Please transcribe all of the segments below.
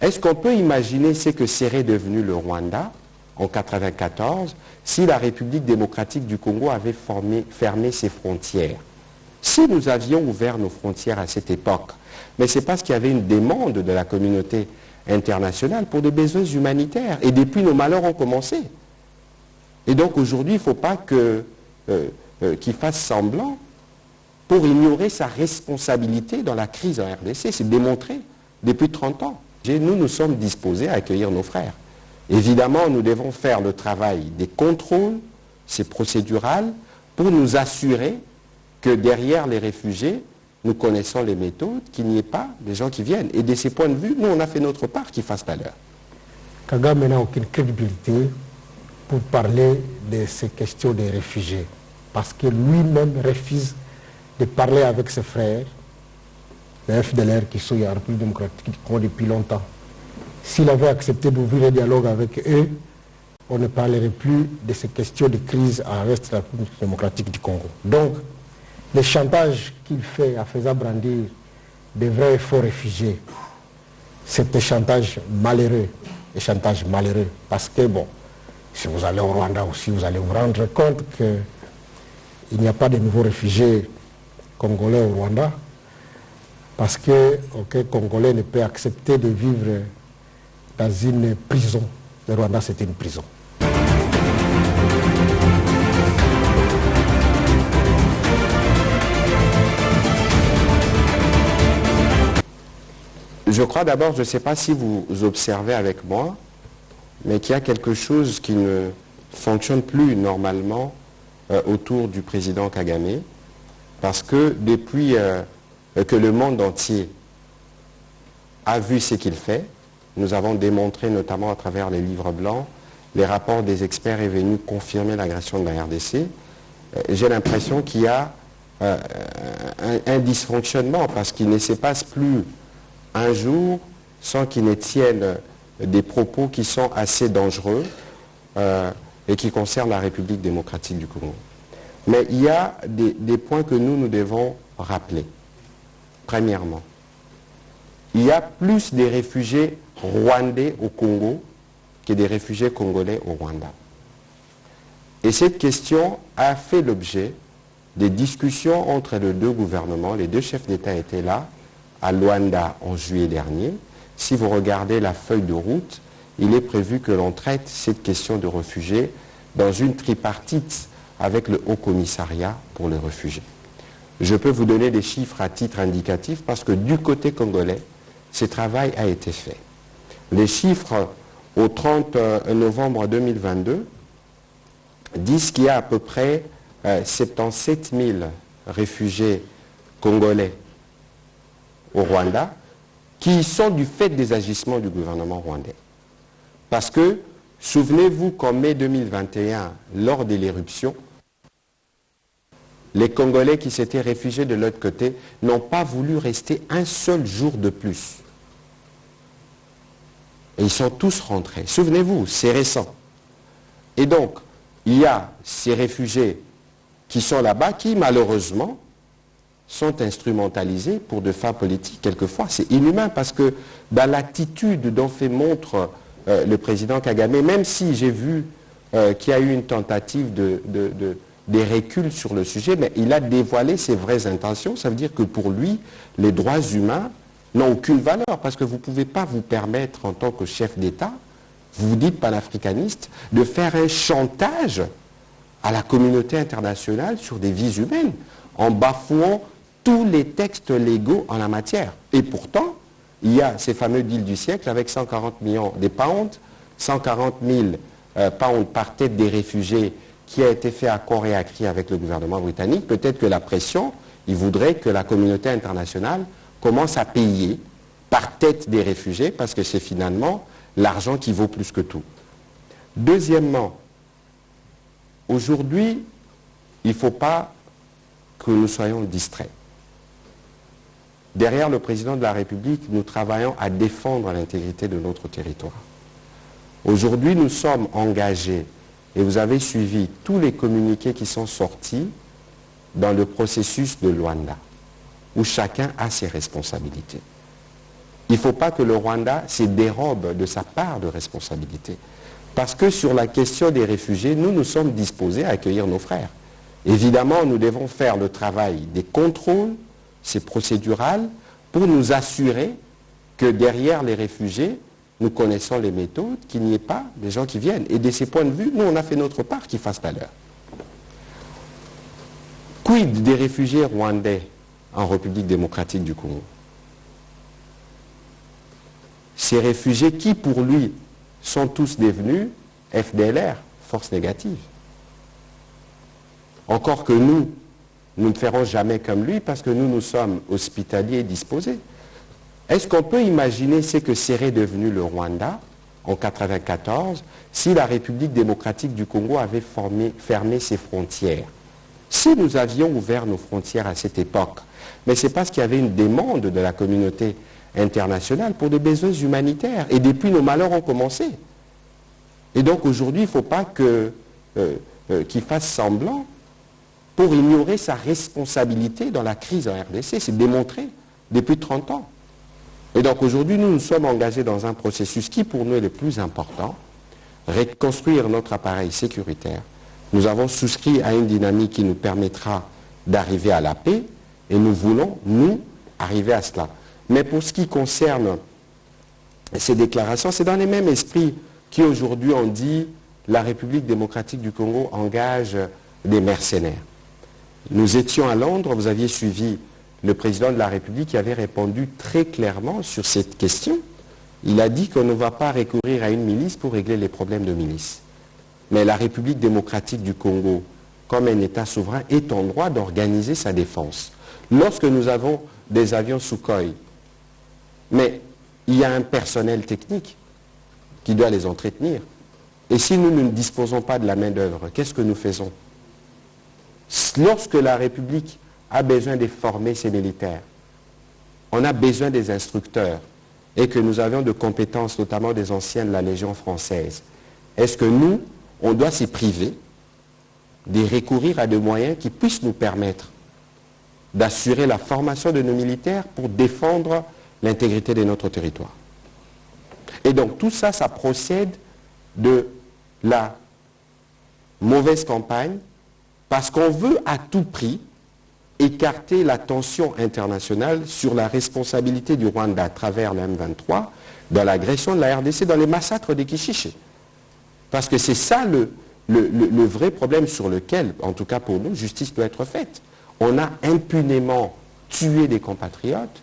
Est-ce qu'on peut imaginer ce que serait devenu le Rwanda en 1994 si la République démocratique du Congo avait fermé ses frontières? Si nous avions ouvert nos frontières à cette époque, mais c'est parce qu'il y avait une demande de la communauté internationale pour des besoins humanitaires. Et depuis, nos malheurs ont commencé. Et donc aujourd'hui, il ne faut pas qu'il fasse semblant pour ignorer sa responsabilité dans la crise en RDC. C'est démontré depuis 30 ans. Nous sommes disposés à accueillir nos frères. Évidemment, nous devons faire le travail des contrôles, c'est procédural, pour nous assurer que derrière les réfugiés, nous connaissons les méthodes, qu'il n'y ait pas des gens qui viennent. Et de ces points de vue, nous, on a fait notre part, qu'ils fassent la leur. Kagame n'a aucune crédibilité pour parler de ces questions des réfugiés, parce que lui-même refuse de parler avec ses frères, les FDLR qui sont en République démocratique du Congo depuis longtemps. S'il avait accepté d'ouvrir un dialogue avec eux, on ne parlerait plus de ces questions de crise en reste de la République démocratique du Congo. Donc, le chantage qu'il fait en faisant brandir des vrais et faux réfugiés, c'est un chantage malheureux, parce que, bon, si vous allez au Rwanda aussi, vous allez vous rendre compte qu'il n'y a pas de nouveaux réfugiés congolais au Rwanda, parce qu'aucun Congolais ne peut accepter de vivre dans une prison. Le Rwanda, c'est une prison. Je crois d'abord, je ne sais pas si vous observez avec moi, mais qu'il y a quelque chose qui ne fonctionne plus normalement autour du président Kagame, parce que depuis que le monde entier a vu ce qu'il fait, nous avons démontré notamment à travers les livres blancs, les rapports des experts est venu confirmer l'agression de la RDC, j'ai l'impression qu'il y a un dysfonctionnement, parce qu'il ne se passe plus un jour sans qu'ils ne tiennent des propos qui sont assez dangereux et qui concernent la République démocratique du Congo. Mais il y a des points que nous devons rappeler. Premièrement, il y a plus de réfugiés rwandais au Congo que des réfugiés congolais au Rwanda. Et cette question a fait l'objet des discussions entre les deux gouvernements. Les deux chefs d'État étaient là, à Luanda en juillet dernier. Si vous regardez la feuille de route, il est prévu que l'on traite cette question de réfugiés dans une tripartite avec le Haut Commissariat pour les réfugiés. Je peux vous donner des chiffres à titre indicatif parce que du côté congolais, ce travail a été fait. Les chiffres au 30 novembre 2022 disent qu'il y a à peu près 77 000 réfugiés congolais au Rwanda, qui sont du fait des agissements du gouvernement rwandais. Parce que, souvenez-vous qu'en mai 2021, lors de l'éruption, les Congolais qui s'étaient réfugiés de l'autre côté n'ont pas voulu rester un seul jour de plus. Et ils sont tous rentrés. Souvenez-vous, c'est récent. Et donc, il y a ces réfugiés qui sont là-bas, qui malheureusement sont instrumentalisés pour de fins politiques. Quelquefois, c'est inhumain parce que dans l'attitude dont fait montre le président Kagame, même si j'ai vu qu'il y a eu une tentative des reculs sur le sujet, mais il a dévoilé ses vraies intentions. Ça veut dire que pour lui, les droits humains n'ont aucune valeur parce que vous ne pouvez pas vous permettre en tant que chef d'État, vous vous dites panafricaniste, de faire un chantage à la communauté internationale sur des vies humaines en bafouant tous les textes légaux en la matière. Et pourtant, il y a ces fameux deals du siècle avec 140 millions de pounds, 140 000 pounds par tête des réfugiés qui a été fait à corps et à cri avec le gouvernement britannique. Peut-être que la pression, il voudrait que la communauté internationale commence à payer par tête des réfugiés parce que c'est finalement l'argent qui vaut plus que tout. Deuxièmement, aujourd'hui, il ne faut pas que nous soyons distraits. Derrière le président de la République, nous travaillons à défendre l'intégrité de notre territoire. Aujourd'hui, nous sommes engagés, et vous avez suivi tous les communiqués qui sont sortis dans le processus de Luanda, où chacun a ses responsabilités. il ne faut pas que le Rwanda se dérobe de sa part de responsabilité. Parce que sur la question des réfugiés, nous sommes disposés à accueillir nos frères. Évidemment, nous devons faire le travail des contrôles, c'est procédural, pour nous assurer que derrière les réfugiés, nous connaissons les méthodes, qu'il n'y ait pas des gens qui viennent. Et de ces points de vue, nous, on a fait notre part, qu'ils fassent la leur. Quid des réfugiés rwandais en République démocratique du Congo? Ces réfugiés qui, pour lui, sont tous devenus FDLR, force négative. Encore que nous ne ferons jamais comme lui parce que nous sommes hospitaliers et disposés. Est-ce qu'on peut imaginer ce que serait devenu le Rwanda en 1994 si la République démocratique du Congo avait fermé ses frontières? Si nous avions ouvert nos frontières à cette époque, mais c'est parce qu'il y avait une demande de la communauté internationale pour des besoins humanitaires. Et depuis, nos malheurs ont commencé. Et donc aujourd'hui, il ne faut pas qu'il fasse semblant pour ignorer sa responsabilité dans la crise en RDC. C'est démontré depuis 30 ans. Et donc aujourd'hui, nous sommes engagés dans un processus qui pour nous est le plus important, reconstruire notre appareil sécuritaire. Nous avons souscrit à une dynamique qui nous permettra d'arriver à la paix et nous voulons, nous, arriver à cela. Mais pour ce qui concerne ces déclarations, c'est dans les mêmes esprits qui aujourd'hui ont dit la République démocratique du Congo engage des mercenaires. Nous étions à Londres, vous aviez suivi le président de la République qui avait répondu très clairement sur cette question. Il a dit qu'on ne va pas recourir à une milice pour régler les problèmes de milice. Mais la République démocratique du Congo, comme un État souverain, est en droit d'organiser sa défense. Lorsque nous avons des avions Sukhoi, mais il y a un personnel technique qui doit les entretenir. Et si nous ne disposons pas de la main-d'œuvre, qu'est-ce que nous faisons? Lorsque la République a besoin de former ses militaires, on a besoin des instructeurs et que nous avions de compétences, notamment des anciens de la Légion française. Est-ce que nous, on doit s'y priver de recourir à des moyens qui puissent nous permettre d'assurer la formation de nos militaires pour défendre l'intégrité de notre territoire? Et donc tout ça, ça procède de la mauvaise campagne parce qu'on veut à tout prix écarter l'attention internationale sur la responsabilité du Rwanda à travers le M23 dans l'agression de la RDC, dans les massacres des Kishiché. Parce que c'est ça le vrai problème sur lequel, en tout cas pour nous, justice doit être faite. On a impunément tué des compatriotes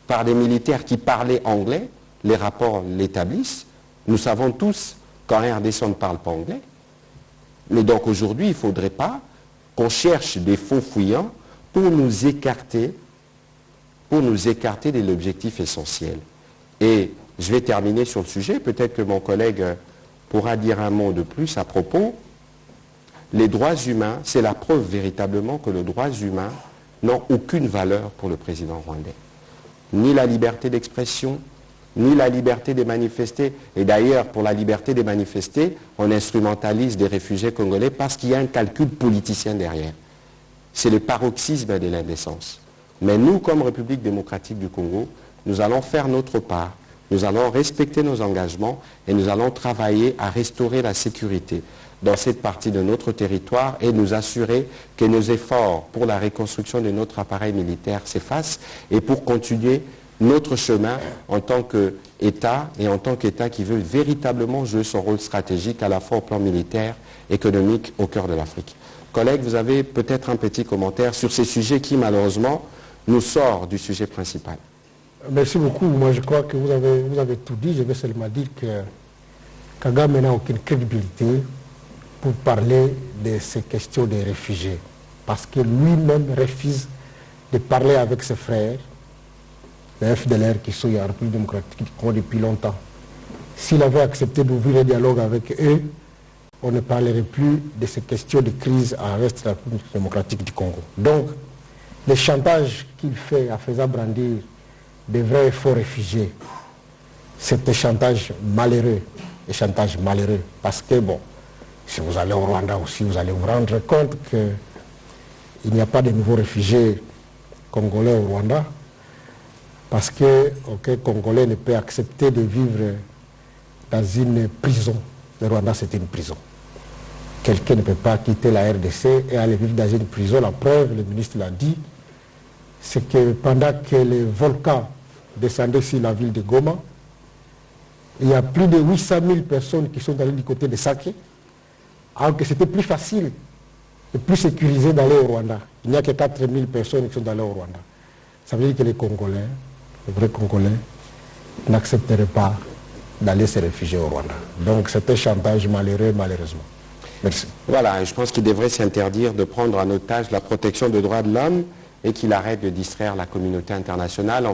par des militaires qui parlaient anglais, les rapports l'établissent. Nous savons tous qu'en RDC on ne parle pas anglais. Mais donc aujourd'hui, il ne faudrait pas qu'on cherche des faux fuyants pour nous écarter de l'objectif essentiel. Et je vais terminer sur le sujet, peut-être que mon collègue pourra dire un mot de plus à propos. Les droits humains, c'est la preuve véritablement que les droits humains n'ont aucune valeur pour le président rwandais. Ni la liberté d'expression, ni la liberté de manifester. Et d'ailleurs, pour la liberté de manifester, on instrumentalise des réfugiés congolais parce qu'il y a un calcul politicien derrière. C'est le paroxysme de l'indécence. Mais nous, comme République démocratique du Congo, nous allons faire notre part. Nous allons respecter nos engagements et nous allons travailler à restaurer la sécurité dans cette partie de notre territoire et nous assurer que nos efforts pour la reconstruction de notre appareil militaire s'effacent et pour continuer notre chemin en tant qu'État et en tant qu'État qui veut véritablement jouer son rôle stratégique à la fois au plan militaire, économique, au cœur de l'Afrique. Collègues, vous avez peut-être un petit commentaire sur ces sujets qui malheureusement nous sortent du sujet principal. Merci beaucoup. Moi je crois que vous avez tout dit. Je vais seulement dire que Kagame n'a aucune crédibilité pour parler de ces questions des réfugiés. Parce que lui-même refuse de parler avec ses frères, les FDLR qui sont en République démocratique du Congo depuis longtemps. S'il avait accepté d'ouvrir un dialogue avec eux, on ne parlerait plus de ces questions de crise en reste de la République démocratique du Congo. Donc, le chantage qu'il fait en faisant brandir des vrais et faux réfugiés, c'est un chantage malheureux. Parce que, bon, si vous allez au Rwanda aussi, vous allez vous rendre compte qu'il n'y a pas de nouveaux réfugiés congolais au Rwanda. Parce qu'aucun Congolais ne peut accepter de vivre dans une prison. Le Rwanda, c'est une prison. Quelqu'un ne peut pas quitter la RDC et aller vivre dans une prison. La preuve, le ministre l'a dit, c'est que pendant que les volcans descendaient sur la ville de Goma, il y a plus de 800 000 personnes qui sont allées du côté de Sake, alors que c'était plus facile et plus sécurisé d'aller au Rwanda. Il n'y a que 4 000 personnes qui sont allées au Rwanda. Ça veut dire que les Congolais, les vrais Congolais, n'accepteraient pas d'aller se réfugier au Rwanda. Donc c'est un chantage malheureux, malheureusement. Merci. Voilà, et je pense qu'il devrait s'interdire de prendre en otage la protection des droits de l'homme et qu'il arrête de distraire la communauté internationale.